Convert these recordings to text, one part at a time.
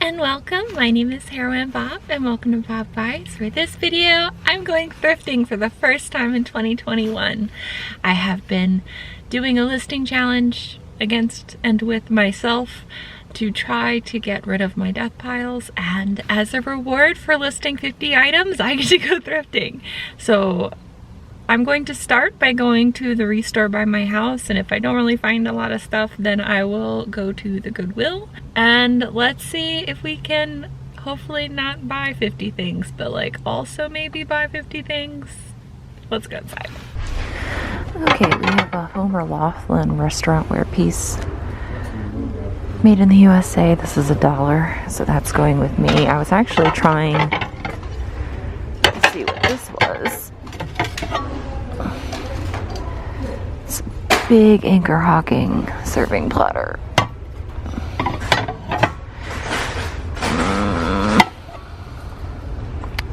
and welcome. My name is Heroine Bob and welcome to Bob Buys. For this video, I'm going thrifting for the first time in 2021. I have been doing a listing challenge against and with myself to try to get rid of my death piles, and as a reward for listing 50 items, I get to go thrifting. So I'm going to start by going to the Restore by my house, and if I don't really find a lot of stuff, then I will go to the Goodwill. And let's see if we can hopefully not buy 50 things, but like also maybe buy 50 things. Let's go inside. Okay, we have a Homer Laughlin restaurant wear piece. Made in the USA. This is $1, so that's going with me. I was actually trying to see what this was. It's a big Anchor Hocking serving platter.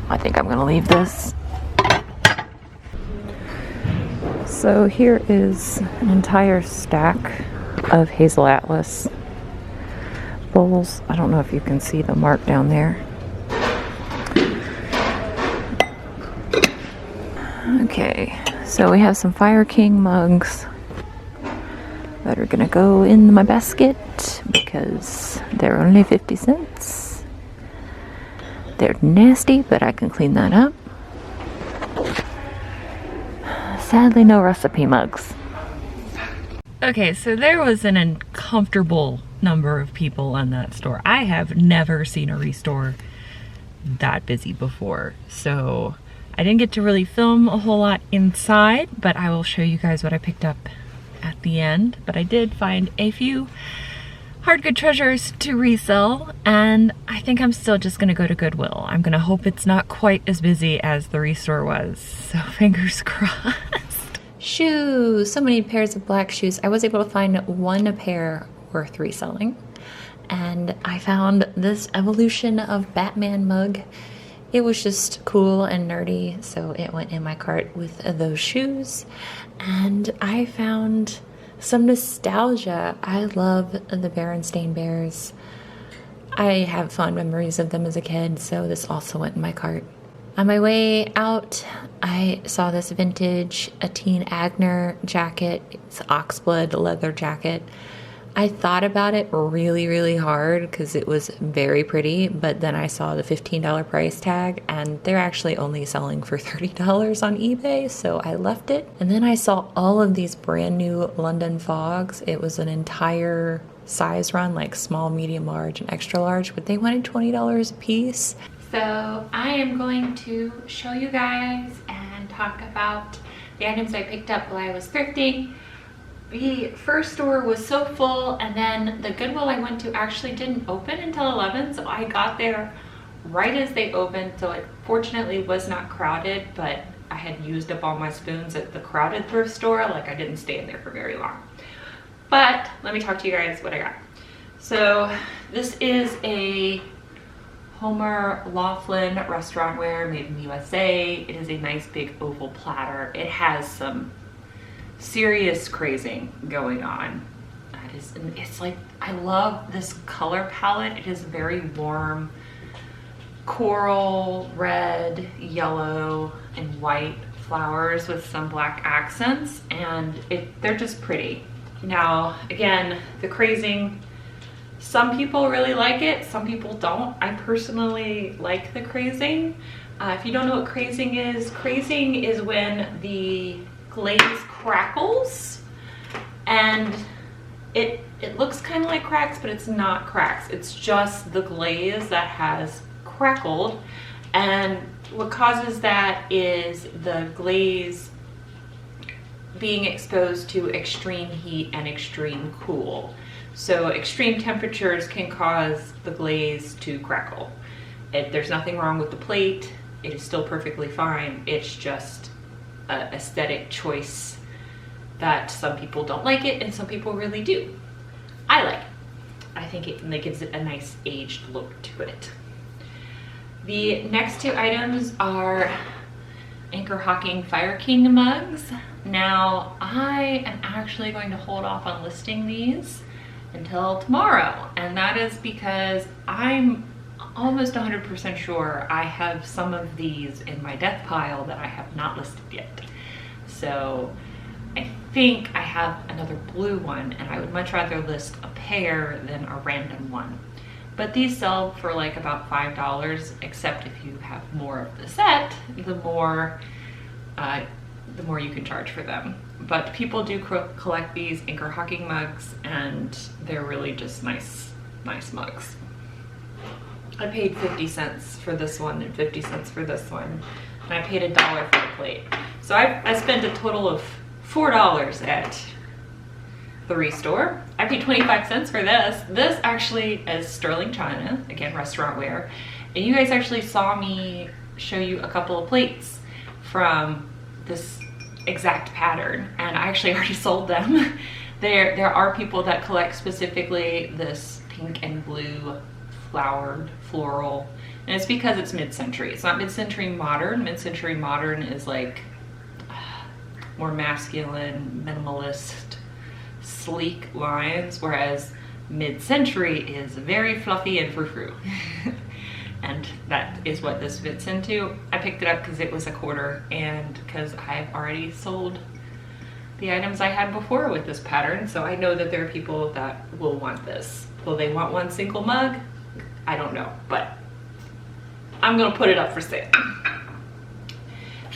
I think I'm gonna leave this. So here is an entire stack of Hazel Atlas bowls. I don't know if you can see the mark down there. Okay, so we have some Fire King mugs that are gonna go in my basket because they're only 50 cents. They're nasty, but I can clean that up. Sadly, no recipe mugs. Okay, so there was an uncomfortable number of people in that store. I have never seen a Restore that busy before, so I didn't get to really film a whole lot inside, but I will show you guys what I picked up at the end. But I did find a few hard good treasures to resell, and I think I'm still just gonna go to Goodwill. I'm gonna hope it's not quite as busy as the Restore was, so fingers crossed. Shoes, so many pairs of black shoes. I was able to find one pair worth reselling, and I found this Evolution of Batman mug. It was just cool and nerdy, so it went in my cart with those shoes. And I found some nostalgia. I love the Berenstain bears. I have fond memories of them as a kid, so this also went in my cart. On my way out, I saw this vintage Teen Agner jacket. It's oxblood leather jacket. I thought about it really hard because it was very pretty, but then I saw the $15 price tag, and they're actually only selling for $30 on eBay, so I left it. And then I saw all of these brand new London Fogs. It was an entire size run, like small, medium, large, and extra large, but they wanted $20 a piece. So I am going to show you guys and talk about the items I picked up while I was thrifting. The first store was so full, and then the Goodwill I went to actually didn't open until 11, so I got there right as they opened, so it fortunately was not crowded, but I had used up all my spoons at the crowded thrift store. Like, I didn't stay in there for very long. But let me talk to you guys what I got. So this is a Homer Laughlin restaurant wear made in the USA. It is a nice big oval platter. It has some serious crazing going on. It's like, I love this color palette. It is very warm coral, red, yellow, and white flowers with some black accents, and they're just pretty. Now, again, the crazing, some people really like it, some people don't. I personally like the crazing. If you don't know what crazing is when the glaze crackles, and it looks kind of like cracks, but it's not cracks. It's just the glaze that has crackled, and what causes that is the glaze being exposed to extreme heat and extreme cool. So extreme temperatures can cause the glaze to crackle. There's nothing wrong with the plate. It is still perfectly fine. It's just an aesthetic choice that some people don't like it and some people really do. I like it. I think it gives it a nice aged look to it. The next two items are Anchor Hocking Fire King mugs. Now, I am actually going to hold off on listing these until tomorrow. And that is because I'm almost 100% sure I have some of these in my death pile that I have not listed yet. So I think I have another blue one, and I would much rather list a pair than a random one. But these sell for like about $5, except if you have more of the set, the more you can charge for them. But people do collect these Anchor Hocking mugs, and they're really just nice mugs. I paid 50 cents for this one and 50 cents for this one, and I paid $1 for the plate. So I spent a total of $4 at the Restore. I paid 25 cents for this. This actually is sterling china, again, restaurant wear. And you guys actually saw me show you a couple of plates from this exact pattern, and I actually already sold them. There are people that collect specifically this pink and blue flowered floral, and it's because it's mid-century. It's not mid-century modern. Mid-century modern is like more masculine, minimalist, sleek lines, whereas mid-century is very fluffy and frou-frou. And that is what this fits into. I picked it up because it was a quarter, and because I've already sold the items I had before with this pattern, so I know that there are people that will want this. Will they want one single mug? I don't know, but I'm gonna put it up for sale.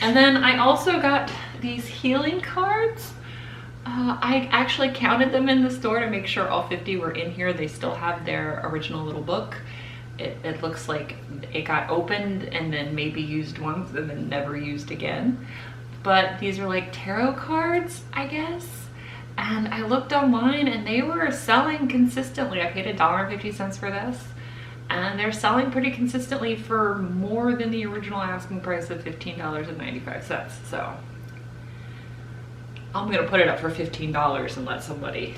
And then I also got these healing cards. I actually counted them in the store to make sure all 50 were in here. They still have their original little book. It looks like it got opened and then maybe used once and then never used again. But these are like tarot cards, I guess. And I looked online and they were selling consistently. I paid $1.50 for this. And they're selling pretty consistently for more than the original asking price of $15.95. So I'm gonna put it up for $15 and let somebody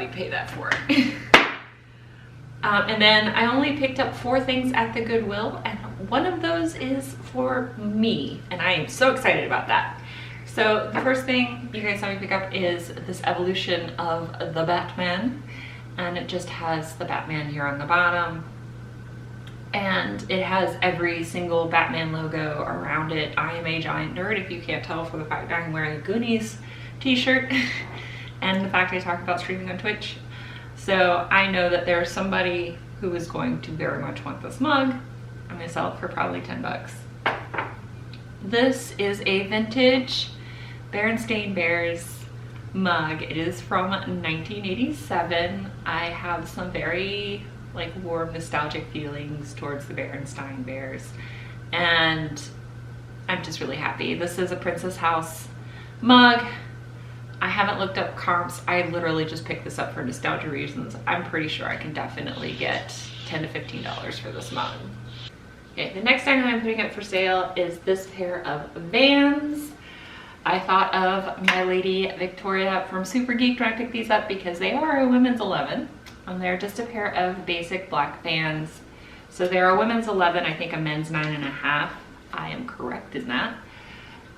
pay that for it. And then I only picked up 4 things at the Goodwill, and one of those is for me, and I am so excited about that. So the first thing you guys saw me pick up is this evolution of the Batman, and it just has the Batman here on the bottom, and it has every single Batman logo around it. I am a giant nerd, if you can't tell from the fact that I'm wearing a Goonies t-shirt and the fact I talk about streaming on Twitch. So I know that there's somebody who is going to very much want this mug. I'm gonna sell it for probably 10 bucks. This is a vintage Berenstain Bears mug. It is from 1987. I have some very like warm nostalgic feelings towards the Berenstain Bears, and I'm just really happy. This is a Princess House mug. I haven't looked up comps. I literally just picked this up for nostalgia reasons. I'm pretty sure I can definitely get $10 to $15 for this mug. Okay, the next item I'm putting up for sale is this pair of Vans. I thought of my lady Victoria from Super Geeked when I picked these up because they are a women's 11, and they're just a pair of basic black Vans. So they're a women's 11, I think a men's 9.5. I am correct in that.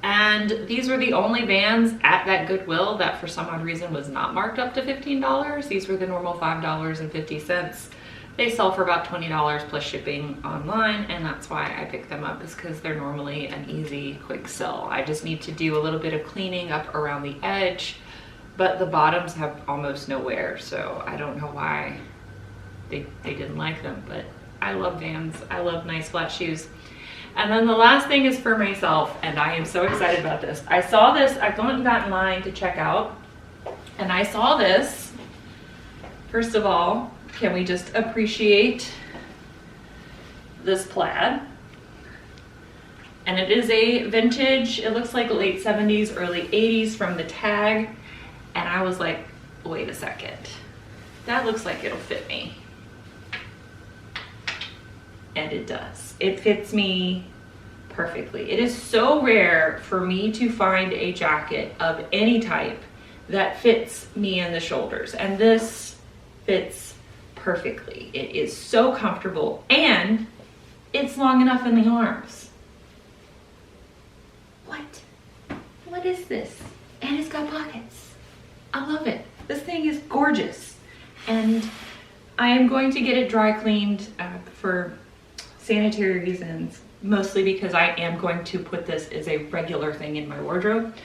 And these were the only Vans at that Goodwill that for some odd reason was not marked up to $15. These were the normal $5.50. They sell for about $20 plus shipping online, and that's why I picked them up, is because they're normally an easy, quick sell. I just need to do a little bit of cleaning up around the edge, but the bottoms have almost no wear, so I don't know why they didn't like them, but I love Vans. I love nice flat shoes. And then the last thing is for myself, and I am so excited about this. I saw this, I've got in line to check out, and I saw this. First of all, can we just appreciate this plaid? And it is a vintage, it looks like late 70s, early 80s from the tag. And I was like, wait a second, that looks like it'll fit me. And it does. It fits me perfectly. It is so rare for me to find a jacket of any type that fits me in the shoulders, and this fits perfectly. It is so comfortable, and it's long enough in the arms. What is this? And it's got pockets. I love it. This thing is gorgeous. And I am going to get it dry cleaned for sanitary reasons, mostly because I am going to put this as a regular thing in my wardrobe,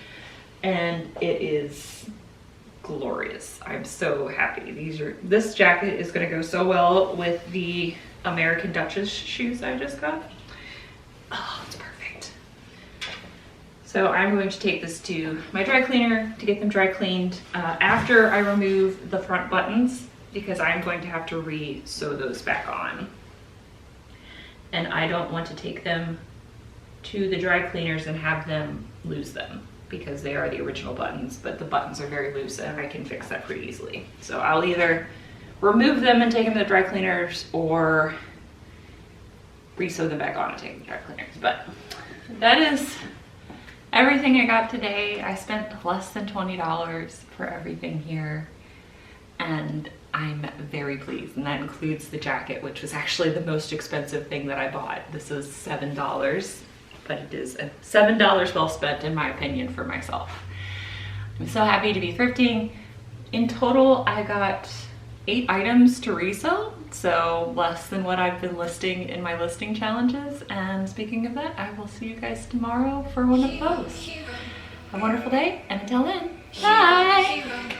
and it is glorious. I'm so happy. This jacket is going to go so well with the American Duchess shoes I just got. Oh, it's perfect. So I'm going to take this to my dry cleaner to get them dry cleaned after I remove the front buttons, because I'm going to have to re-sew those back on. And I don't want to take them to the dry cleaners and have them lose them, because they are the original buttons, but the buttons are very loose and I can fix that pretty easily. So I'll either remove them and take them to the dry cleaners, or re-sew them back on and take them to the dry cleaners. But that is everything I got today. I spent less than $20 for everything here, and I'm very pleased, and that includes the jacket, which was actually the most expensive thing that I bought. This was $7, but it is a $7 well spent, in my opinion, for myself. I'm so happy to be thrifting. In total, I got 8 items to resell, so less than what I've been listing in my listing challenges. And speaking of that, I will see you guys tomorrow for one of those. Have a wonderful day, and until then, bye!